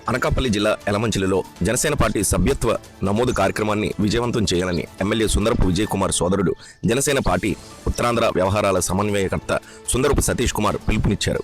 అనకాపల్లి జిల్లా యలమంచిలిలో జనసేన పార్టీ సభ్యత్వ నమోదు కార్యక్రమాన్ని విజయవంతం చేయాలని ఎమ్మెల్యే సుందరపు విజయ్ కుమార్ సోదరుడు జనసేన పార్టీ ఉత్తరాంధ్ర వ్యవహారాల సమన్వయకర్త సుందరపు సతీష్ కుమార్ పిలుపునిచ్చారు.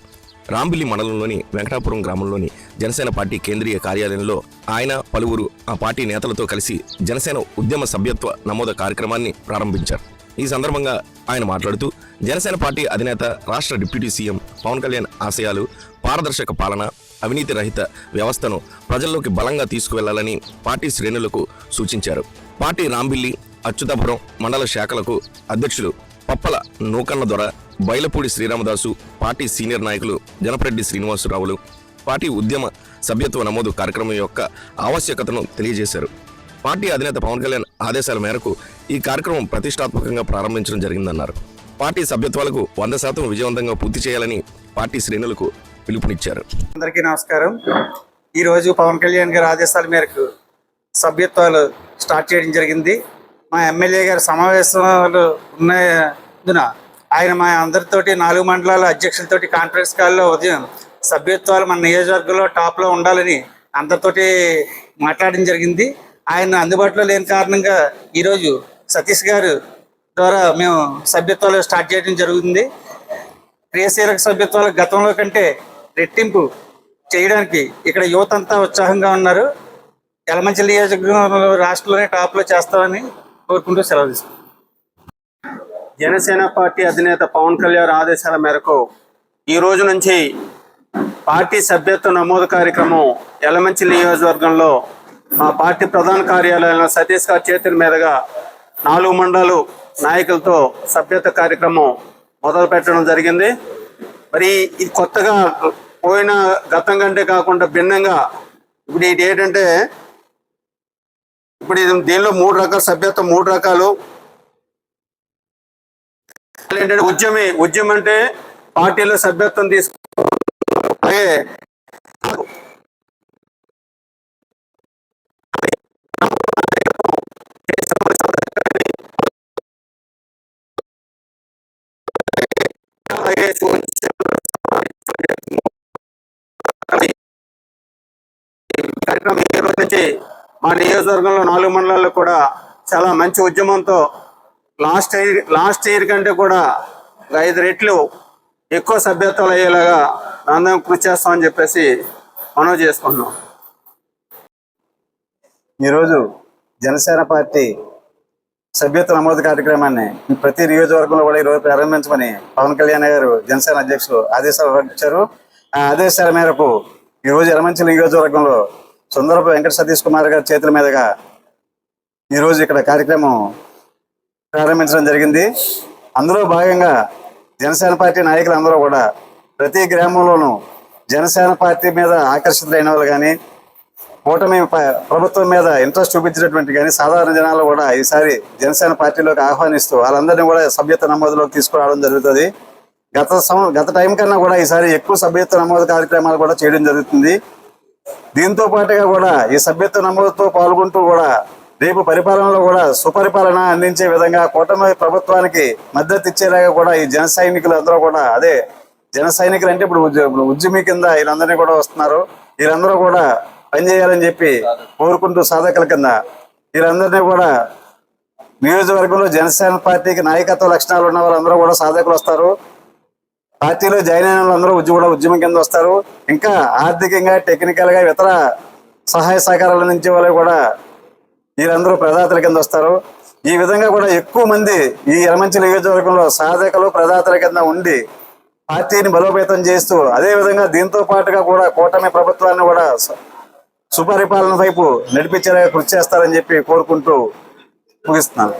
రాంబిల్లి మండలంలోని వెంకటాపురం గ్రామంలోని జనసేన పార్టీ కేంద్రీయ కార్యాలయంలో ఆయన పలువురు ఆ పార్టీ నేతలతో కలిసి జనసేన ఉద్యమ సభ్యత్వ నమోదు కార్యక్రమాన్ని ప్రారంభించారు. ఈ సందర్భంగా ఆయన మాట్లాడుతూ జనసేన పార్టీ అధినేత రాష్ట్ర డిప్యూటీ సీఎం పవన్ కళ్యాణ్ ఆశయాలు, పారదర్శక పాలన, అవినీతి రహిత వ్యవస్థను ప్రజల్లోకి బలంగా తీసుకువెళ్లాలని పార్టీ శ్రేణులకు సూచించారు. పార్టీ రాంబిల్లి, అచ్యుతాపురం మండల శాఖలకు అధ్యక్షులు పప్పల నూకన్న దొర, బైలపూడి శ్రీరామదాసు, పార్టీ సీనియర్ నాయకులు జనపరెడ్డి శ్రీనివాసరావులు పార్టీ ఉద్యమ సభ్యత్వ నమోదు కార్యక్రమం యొక్క ఆవశ్యకతను తెలియజేశారు. పార్టీ అధినేత పవన్ కళ్యాణ్ ఆదేశాల మేరకు ఈ కార్యక్రమం ప్రతిష్టాత్మకంగా ప్రారంభించడం జరిగిందన్నారు. పార్టీ సభ్యత్వాలకు 100% విజయవంతంగా పూర్తి చేయాలని పార్టీ శ్రేణులకు పిలుపునిచ్చారు. అందరికీ నమస్కారం. ఈరోజు పవన్ కళ్యాణ్ గారి ఆదేశాల మేరకు సభ్యత్వాలు స్టార్ట్ చేయడం జరిగింది. మా ఎమ్మెల్యే గారి సమావేశాలు ఉన్నందున ఆయన మా అందరితోటి 4 మండలాల అధ్యక్షులతోటి కాన్ఫరెన్స్ కాల్లో ఉదయం సభ్యత్వాలు మన నియోజకవర్గంలో టాప్లో ఉండాలని అందరితోటి మాట్లాడడం జరిగింది. ఆయన అందుబాటులో లేని కారణంగా ఈరోజు సతీష్ గారు ద్వారా మేము సభ్యత్వాలు స్టార్ట్ చేయడం జరుగుతుంది. క్రియాశీలక సభ్యత్వాలు గతంలో కంటే రెట్టింపు చేయడానికి ఇక్కడ యువత అంతా ఉత్సాహంగా ఉన్నారు. యలమంచిలి నియోజకవర్గంలో రాష్ట్రంలోనే టాప్లో చేస్తామని కోరుకుంటూ సెలవు తీసుకుంటాం. జనసేన పార్టీ అధినేత పవన్ కళ్యాణ్ ఆదేశాల మేరకు ఈ రోజు నుంచి పార్టీ సభ్యత్వ నమోదు కార్యక్రమం యలమంచిలి నియోజకవర్గంలో మా పార్టీ ప్రధాన కార్యాలయంలో సతీష్ గారి చేతుల మీదుగా 4 మండలాలు నాయకులతో సభ్యత్వ కార్యక్రమం మొదలు పెట్టడం జరిగింది. మరి ఇది కొత్తగా పోయిన గతం కంటే కాకుండా భిన్నంగా ఇప్పుడు ఇది ఏంటంటే, ఇప్పుడు దీనిలో 3 రకాల సభ్యత్వం, 3 రకాలు ఏంటంటే ఉద్యమం అంటే పార్టీలో సభ్యత్వం తీసుకో, అలాగే కార్యక్రమం ఈ రోజు నుంచి మా నియోజకవర్గంలో 4 మండలాల్లో కూడా చాలా మంచి ఉద్యమంతో లాస్ట్ ఇయర్ కంటే కూడా 5 రెట్లు ఎక్కువ సభ్యత్వాలు అయ్యేలాగా అందరం కృషి చేస్తామని చెప్పేసి మనవి చేసుకుంటున్నాం. ఈరోజు జనసేన పార్టీ సభ్యత్వ నమోదు కార్యక్రమాన్ని ప్రతి నియోజకవర్గంలో కూడా ఈరోజు ప్రారంభించమని పవన్ కళ్యాణ్ గారు జనసేన అధ్యక్షులు ఆదేశాలు ఇచ్చారు. ఆ ఆదేశాల మేరకు ఈరోజు యలమంచిలి నియోజకవర్గంలో సుందరపు వెంకట సతీష్ కుమార్ గారి చేతుల మీదుగా ఈరోజు ఇక్కడ కార్యక్రమం ప్రారంభించడం జరిగింది. అందులో భాగంగా జనసేన పార్టీ నాయకులు అందరూ కూడా ప్రతి గ్రామంలోనూ జనసేన పార్టీ మీద ఆకర్షితులైన వాళ్ళు కానీ, కూటమి ప్రభుత్వం మీద ఇంట్రెస్ట్ చూపించినటువంటి కానీ సాధారణ జనాలు కూడా ఈసారి జనసేన పార్టీలోకి ఆహ్వానిస్తూ వాళ్ళందరినీ కూడా సభ్యత్వ నమోదులోకి తీసుకురావడం జరుగుతుంది. గత టైం కన్నా కూడా ఈసారి ఎక్కువ సభ్యత్వ నమోదు కార్యక్రమాలు కూడా చేయడం జరుగుతుంది. దీంతో పాటుగా కూడా ఈ సభ్యత్వ నమోదుతో పాల్గొంటూ కూడా రేపు పరిపాలనలో కూడా సుపరిపాలన అందించే విధంగా కూటమి ప్రభుత్వానికి మద్దతు ఇచ్చేలాగా కూడా ఈ జన సైనికులు అందరూ కూడా, అదే జన సైనికులు అంటే ఇప్పుడు ఉద్యమి కింద వీళ్ళందరినీ కూడా వస్తున్నారు. వీళ్ళందరూ కూడా పనిచేయాలని చెప్పి కోరుకుంటూ సాధకుల కింద వీళ్ళందరినీ కూడా నియోజకవర్గంలో జనసేన పార్టీకి నాయకత్వ లక్షణాలు ఉన్న వాళ్ళందరూ కూడా సాధకులు వస్తారు. పార్టీలో జాయిన్ అయిన వాళ్ళందరూ కూడా ఉద్యమం కింద వస్తారు. ఇంకా ఆర్థికంగా, టెక్నికల్గా, ఇతర సహాయ సహకారాలు అందించే వాళ్ళు కూడా వీళ్ళందరూ ప్రదాతల కింద వస్తారు. ఈ విధంగా కూడా ఎక్కువ మంది ఈ యలమంచిలి నియోజకవర్గంలో సాధకులు, ప్రదాతల కింద ఉండి పార్టీని బలోపేతం చేస్తూ, అదేవిధంగా దీంతో పాటుగా కూడా కూటమి ప్రభుత్వాన్ని కూడా సుపరిపాలన వైపు నడిపించేలాగా కృషి చేస్తారని చెప్పి కోరుకుంటూ ముగిస్తున్నాను.